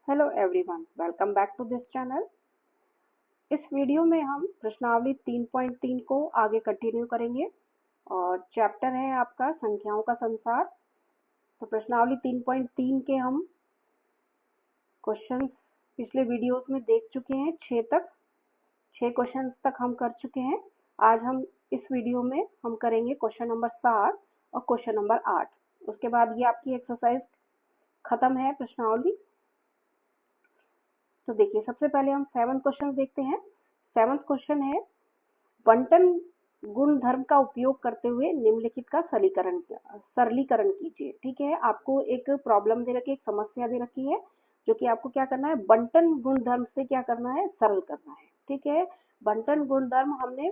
Hello everyone, welcome back to this channel. इस video में हम प्रश्नावली 3.3 को आगे कंटिन्यू करेंगे और चैप्टर है आपका संख्याओं का संसार। तो प्रश्नावली 3.3 के हम क्वेश्चंस पिछले वीडियोस में देख चुके हैं। 6 क्वेश्चंस तक हम कर चुके हैं। आज हम इस वीडियो में हम करेंगे क्वेश्चन नंबर 7 और क्वेश्चन नंबर 8। उसके बाद ये आपकी एक्सरसाइज खत्म है प्रश्नावली। तो देखिए, सबसे पहले हम 7 क्वेश्चन देखते हैं। 7th क्वेश्चन है, बंटन गुण धर्म का उपयोग करते हुए निम्नलिखित का सरलीकरण कीजिए। ठीक है, आपको एक प्रॉब्लम दे रखी है, एक समस्या दे रखी है, जो कि आपको क्या करना है, बंटन गुण धर्म से क्या करना है, सरल करना है। ठीक है, बंटन गुण धर्म हमने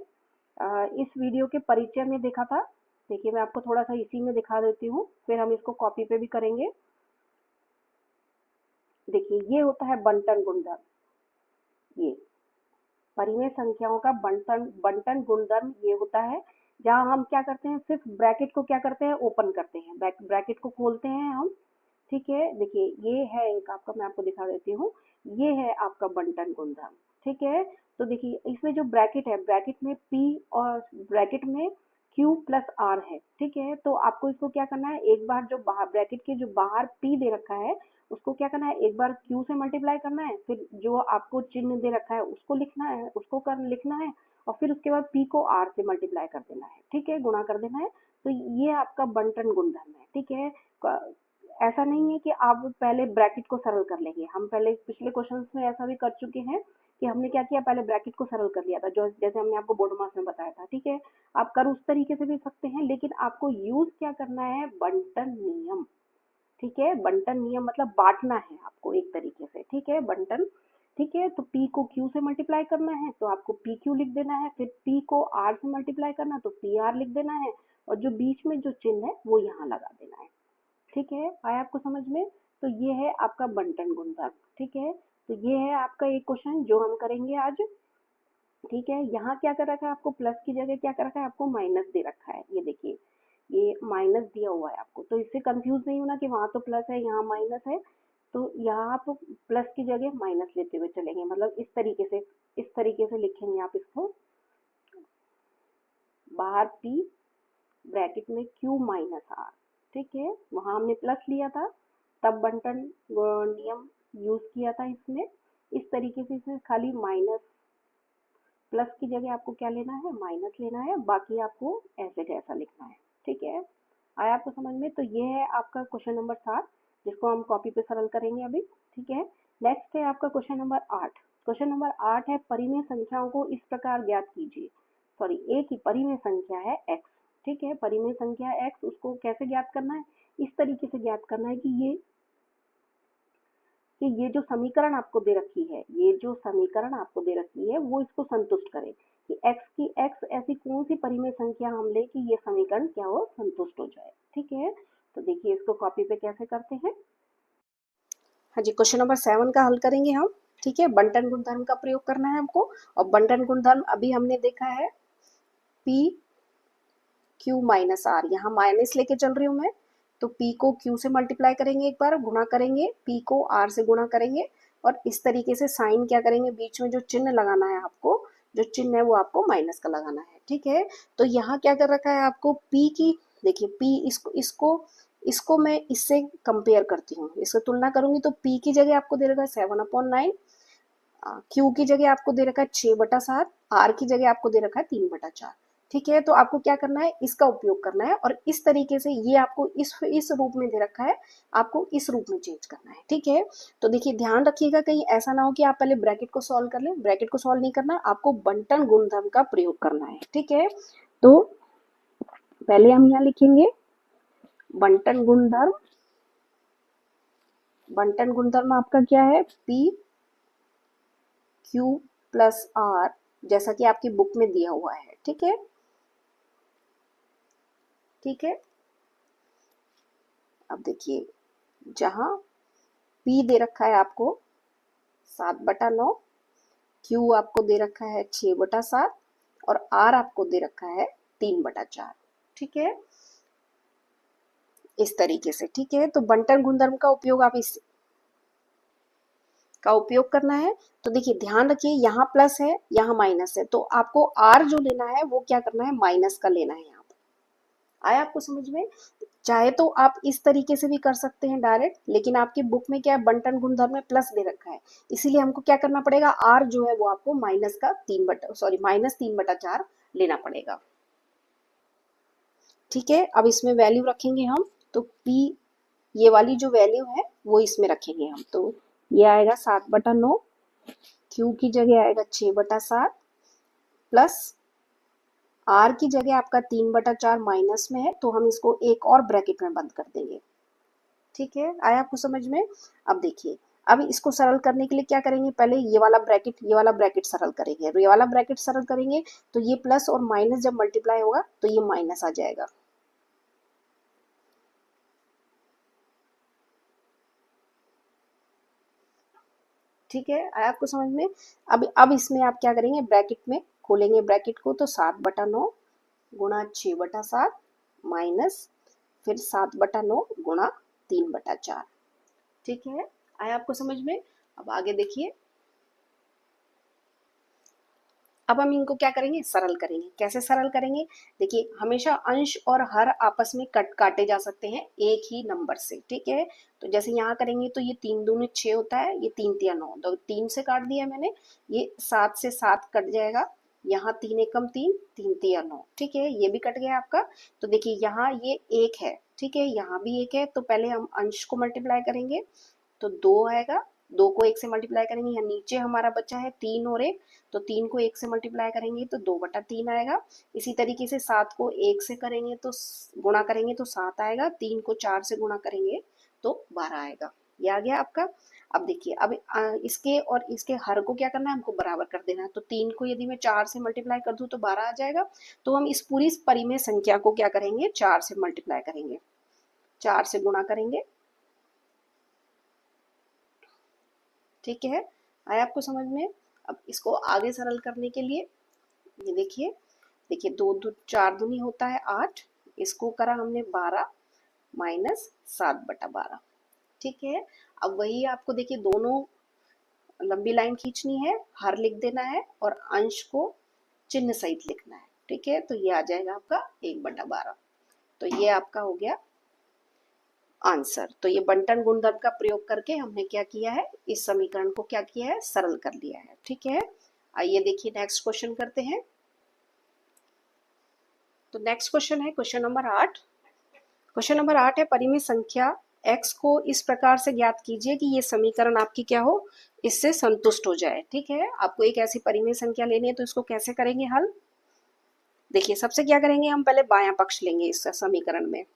इस वीडियो के परिचय में देखा था। देखिए, मैं आपको थोड़ा सा इसी में दिखा देती हूँ, फिर हम इसको कॉपी पे भी करेंगे। देखिए, ये होता है बंटन गुण धर्म। ये परिमेय संख्याओं का बंटन गुणधर्म ये होता है, जहां हम क्या करते हैं, सिर्फ ब्रैकेट को क्या करते हैं, ओपन करते हैं, ब्रैकेट को खोलते हैं हम। ठीक है, देखिए ये है एक आपका, मैं आपको दिखा देती हूँ, ये है आपका बंटन गुणधर्म। ठीक है, तो देखिए इसमें जो ब्रैकेट है, ब्रैकेट में P और ब्रैकेट में Q प्लस R है। ठीक है, तो आपको इसको क्या करना है, एक बार जो बाहर ब्रैकेट के जो बाहर P दे रखा है उसको क्या करना है, एक बार Q से मल्टीप्लाई करना है, फिर जो आपको चिन्ह दे रखा है उसको लिखना है, लिखना है, और फिर उसके बाद P को R से मल्टीप्लाई कर देना है। ठीक है, गुणा कर देना है। तो ये आपका बंटन गुणधर्म है। ठीक है, ऐसा नहीं है कि आप पहले ब्रैकेट को सरल कर लेंगे। हम पहले पिछले क्वेश्चंस में ऐसा भी कर चुके हैं कि हमने क्या किया, पहले ब्रैकेट को सरल कर लिया था, जो जैसे हमने आपको बोर्ड मास में बताया था। ठीक है, आप कर उस तरीके से भी सकते हैं, लेकिन आपको यूज क्या करना है, बंटन नियम। ठीक है, बंटन नियम मतलब बांटना है आपको एक तरीके से। ठीक है, बंटन। ठीक है, तो P को Q से मल्टीप्लाई करना है तो आपको PQ लिख देना है, फिर P को R से मल्टीप्लाई करना तो PR लिख देना है, और जो बीच में जो चिन्ह है वो यहाँ लगा देना है। ठीक है, आया आपको समझ में? तो ये है आपका बंटन गुणधर्म। ठीक है, तो ये है आपका एक क्वेश्चन जो हम करेंगे आज। ठीक है, यहाँ क्या कर रखा है आपको, प्लस की जगह क्या कर रखा है आपको, माइनस दे रखा है। ये देखिए, ये माइनस दिया हुआ है आपको, तो इससे कंफ्यूज नहीं होना कि वहां तो प्लस है यहाँ माइनस है। तो यहाँ आप प्लस की जगह माइनस लेते हुए चलेंगे, मतलब इस तरीके से लिखेंगे आप इसको, बाहर P ब्रैकेट में Q माइनस R। ठीक है, वहां हमने प्लस लिया था, तब बंटन नियम यूज किया था इसमें। इस तरीके से इसमें खाली माइनस, प्लस की जगह आपको क्या लेना है, माइनस लेना है, बाकी आपको ऐसे कैसा लिखना है। ठीक है, आया आपको समझ में? तो ये है आपका क्वेश्चन नंबर 7, जिसको हम कॉपी पे सरल करेंगे अभी। ठीक है, नेक्स्ट है आपका क्वेश्चन नंबर 8। क्वेश्चन नंबर 8 है, परिमेय संख्याओं को इस प्रकार ज्ञात कीजिए। सॉरी, एक ही परिमेय संख्या है x। ठीक है, परिमेय संख्या x, उसको कैसे ज्ञात करना है, इस तरीके से ज्ञात करना है कि ये जो समीकरण आपको दे रखी है, वो इसको संतुष्ट करे, कि x ऐसी कौन सी परिमेय संख्या हम ले कि ये समीकरण क्या हो, संतुष्ट हो जाए। ठीक है, तो देखिए इसको कॉपी पे कैसे करते हैं। हाँ जी, क्वेश्चन नंबर 7 का हल करेंगे हम। ठीक है, बंटन गुणधर्म का प्रयोग करना है हमको, और बंटन गुणधर्म अभी हमने देखा है P Q माइनस R, यहाँ माइनस लेके चल रही हूँ मैं, तो P को Q से मल्टीप्लाई करेंगे, एक बार गुणा करेंगे, P को R से गुणा करेंगे, और इस तरीके से साइन क्या करेंगे, बीच में जो चिन्ह लगाना है आपको, जो चिन्ह है वो आपको माइनस का लगाना है। ठीक है, तो यहाँ क्या कर रखा है आपको, P की, देखिए P, इसको इसको इसको मैं इससे कंपेयर करती हूँ, इससे तुलना करूंगी, तो P की जगह आपको दे रखा है 7/9, Q की जगह आपको दे रखा है 6/7, R की जगह आपको दे रखा है 3/4। ठीक है, तो आपको क्या करना है, इसका उपयोग करना है, और इस तरीके से ये आपको इस रूप में दे रखा है, आपको इस रूप में चेंज करना है। ठीक है, तो देखिए ध्यान रखिएगा, कहीं ऐसा ना हो कि आप पहले ब्रैकेट को सॉल्व कर लें। ब्रैकेट को सॉल्व नहीं करना, आपको बंटन गुणधर्म का प्रयोग करना है। ठीक है, तो पहले हम यहाँ लिखेंगे बंटन गुणधर्म। बंटन गुणधर्म आपका क्या है, P Q प्लस R, जैसा कि आपकी बुक में दिया हुआ है। ठीक है, ठीक है, अब देखिए, जहां P दे रखा है आपको 7/9, Q आपको दे रखा है 6/7, और R आपको दे रखा है 3/4। ठीक है, इस तरीके से। ठीक है, तो बंटन गुणधर्म का उपयोग आप इस का उपयोग करना है। तो देखिए ध्यान रखिए, यहाँ प्लस है यहाँ माइनस है, तो आपको आर जो लेना है वो क्या करना है, माइनस का लेना है। यहाँ पर आया आपको समझ में? चाहे तो आप इस तरीके से भी कर सकते हैं डायरेक्ट, लेकिन आपकी बुक में क्या है, बंटन गुणधर्म में प्लस दे रखा है, इसीलिए हमको क्या करना पड़ेगा, आर जो है वो आपको -3/4 लेना पड़ेगा। ठीक है, अब इसमें वैल्यू रखेंगे हम, तो P ये वाली जो वैल्यू है वो इसमें रखेंगे हम, तो ये आएगा 7/9, Q की जगह आएगा 6/7 प्लस R की जगह आपका 3/4 माइनस में है, तो हम इसको एक और ब्रैकेट में बंद कर देंगे। ठीक है, आया आपको समझ में? अब देखिए, अब इसको सरल करने के लिए क्या करेंगे, पहले ये वाला ब्रैकेट सरल करेंगे, ये वाला ब्रैकेट सरल करेंगे तो ये प्लस और माइनस जब मल्टीप्लाई होगा तो ये माइनस आ जाएगा। ठीक है, आया आपको समझ में? अब इसमें आप क्या करेंगे, ब्रैकेट में खोलेंगे ब्रैकेट को, तो 7/9 गुणा 6/7 माइनस फिर 7/9 गुणा 3/4। ठीक है, आया आपको समझ में? अब आगे देखिए, अब हम इनको क्या करेंगे, सरल करेंगे। कैसे सरल करेंगे, देखिए हमेशा अंश और हर आपस में काटे जा सकते हैं एक ही नंबर से। ठीक है, तो जैसे यहाँ करेंगे तो ये 3 दूनी 6 होता है, ये 3 तिया 9, तो 3 से काट दिया मैंने, ये 7 से 7 कट जाएगा, यहाँ 3 एकम 3, 3 तिया 9। ठीक है, ये भी कट गया आपका। तो देखिए यहाँ ये 1 है, ठीक है, यहाँ भी 1 है, तो पहले हम अंश को मल्टीप्लाई करेंगे, तो 2 आएगा, 2 को 1 से मल्टीप्लाई करेंगे, यहाँ नीचे हमारा बचा है 3 और 1, तो 3 को 1 से मल्टीप्लाई करेंगे तो 2/3 आएगा। इसी तरीके से 7 को 1 से करेंगे तो गुणा करेंगे तो 7 आएगा, 3 को 4 से गुणा करेंगे तो 12 आएगा। ये आ गया आपका। अब देखिए, अब इसके और इसके हर को क्या करना है, हमको बराबर कर देना है, तो 3 को यदि मैं 4 से मल्टीप्लाई कर दूं तो 12 आ जाएगा। तो हम इस पूरी परिमेय संख्या को क्या करेंगे, 4 से मल्टीप्लाई करेंगे, 4 से गुणा करेंगे। ठीक है, आया आपको समझ में? अब इसको आगे सरल करने के लिए ये देखिए, देखिए 4 दूनी होता है 8, इसको करा हमने 12 माइनस 7/12। ठीक है, अब वही आपको देखिए दोनों लंबी लाइन खींचनी है, हर लिख देना है और अंश को चिन्ह सहित लिखना है। ठीक है, तो ये आ जाएगा आपका 1/12। तो ये आपका हो गया आंसर। तो ये बंटन गुणधर्म का प्रयोग करके हमने क्या किया है, इस समीकरण को क्या किया है, सरल कर लिया है। ठीक है, आइए देखिए नेक्स्ट क्वेश्चन करते हैं। तो नेक्स्ट क्वेश्चन है क्वेश्चन नंबर 8। क्वेश्चन नंबर 8 है, परिमेय संख्या x को इस प्रकार से ज्ञात कीजिए कि ये समीकरण आपकी क्या हो, इससे संतुष्ट हो जाए। ठीक है, आपको एक ऐसी परिमेय संख्या लेनी है, तो इसको कैसे करेंगे हल। देखिए सबसे क्या करेंगे, हम पहले बायां पक्ष लेंगे इस समीकरण में,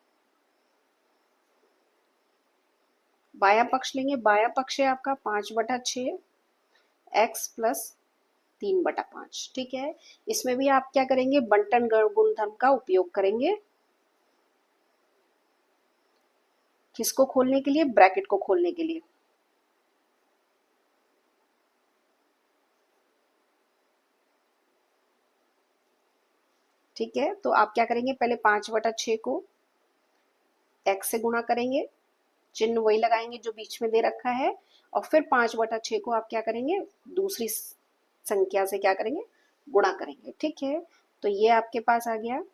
बायां पक्ष लेंगे, बायां पक्ष है आपका 5/6 x प्लस 3/5। ठीक है, इसमें भी आप क्या करेंगे, बंटन गुणधर्म का उपयोग करेंगे। किसको खोलने के लिए, ब्रैकेट को खोलने के लिए। ठीक है, तो आप क्या करेंगे, पहले 5/6 को x से गुणा करेंगे, चिन्ह वही लगाएंगे जो बीच में दे रखा है, और फिर 5/6 को आप क्या करेंगे, दूसरी संख्या से क्या करेंगे, गुणा करेंगे। ठीक है, तो ये आपके पास आ गया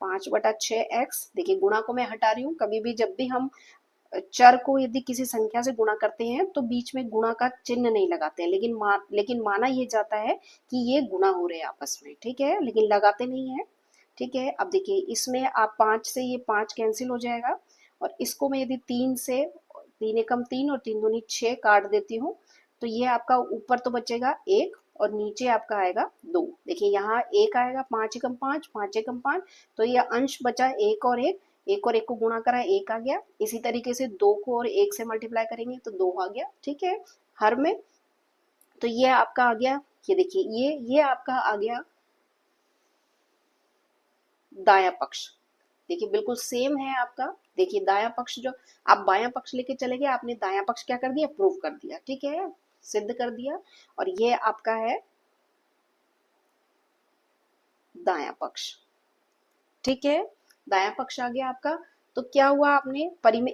5/6x। देखिए गुणा को मैं हटा रही हूँ, कभी भी जब भी हम चर को यदि किसी संख्या से गुणा करते हैं तो बीच में गुणा का चिन्ह नहीं लगाते हैं, लेकिन माना ये जाता है कि ये गुणा हो रहे हैं आपस में। ठीक है, लेकिन लगाते नहीं है। ठीक है, अब देखिए इसमें आप 5 से ये 5 कैंसिल हो जाएगा, और इसको मैं यदि 3 से 3 एकम 3 और 3 दूनी 6 काट देती हूँ, तो ये आपका ऊपर तो बचेगा 1 और नीचे आपका आएगा 2। देखिए यहाँ 1 आएगा, 5 एकम 5, 5 एकम 5, तो ये अंश बचा 1 और 1, 1 और 1 को गुणा करा 1 आ गया। इसी तरीके से 2 को और 1 से मल्टीप्लाई करेंगे तो 2 आ गया। ठीक है, हर में, तो ये आपका आ गया, ये देखिए ये आपका आ गया दायां पक्ष। देखिए बिल्कुल सेम है आपका। देखिए दायां पक्ष जो आप बायां पक्ष लेके चले गए, आपने दायां पक्ष क्या कर दिया, प्रूव कर दिया। ठीक है, सिद्ध कर दिया। और ये आपका है दायां पक्ष। ठीक है, दायां पक्ष आ गया आपका। तो क्या हुआ, आपने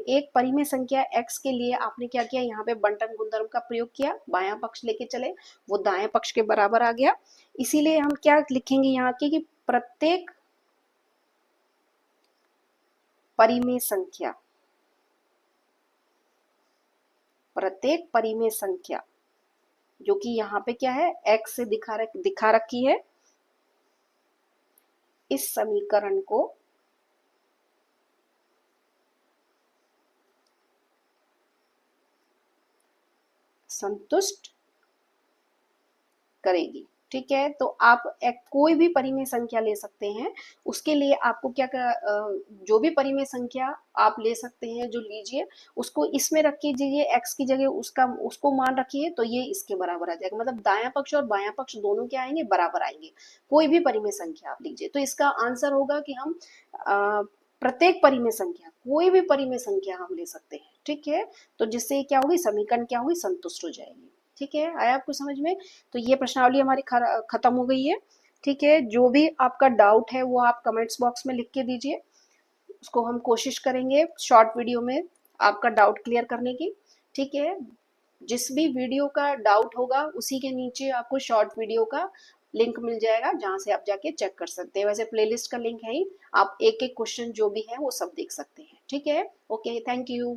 एक परिमेय संख्या x के लिए आपने क्या किया, यहाँ पे बंटन गुणधर्म का प्रयोग किया, बायां पक्ष लेके चले, वो दाएं पक्ष के बराबर आ गया। इसीलिए हम क्या लिखेंगे यहाँ की कि प्रत्येक परिमेय संख्या, प्रत्येक परिमेय संख्या जो कि यहाँ पे क्या है x से दिखा रखी है, इस समीकरण को संतुष्ट करेगी। ठीक है, तो आप कोई भी परिमेय संख्या ले सकते हैं। उसके लिए आपको जो भी परिमेय संख्या आप ले सकते हैं जो लीजिए, उसको इसमें रख कीजिए, x की जगह उसको मान रखिए, तो ये इसके बराबर आ जाएगा। मतलब दायां पक्ष और बायां पक्ष दोनों क्या आएंगे, बराबर आएंगे। कोई भी परिमेय संख्या आप लीजिए, तो इसका आंसर होगा कि हम प्रत्येक परिमेय संख्या, कोई भी परिमेय संख्या हम ले सकते हैं। ठीक है, तो जिससे क्या होगी, समीकरण क्या होगी, संतुष्ट हो जाएगी। ठीक है, आया आपको समझ में? तो ये प्रश्नावली हमारी खत्म हो गई है। ठीक है, जो भी आपका डाउट है वो आप कमेंट्स बॉक्स में लिख के दीजिए, उसको हम कोशिश करेंगे शॉर्ट वीडियो में आपका डाउट क्लियर करने की। ठीक है, जिस भी वीडियो का डाउट होगा उसी के नीचे आपको शॉर्ट वीडियो का लिंक मिल जाएगा, जहां से आप जाके चेक कर सकते हैं। वैसे प्लेलिस्ट का लिंक है ही, आप एक एक क्वेश्चन जो भी है वो सब देख सकते हैं। ठीक है, ओके, थैंक यू।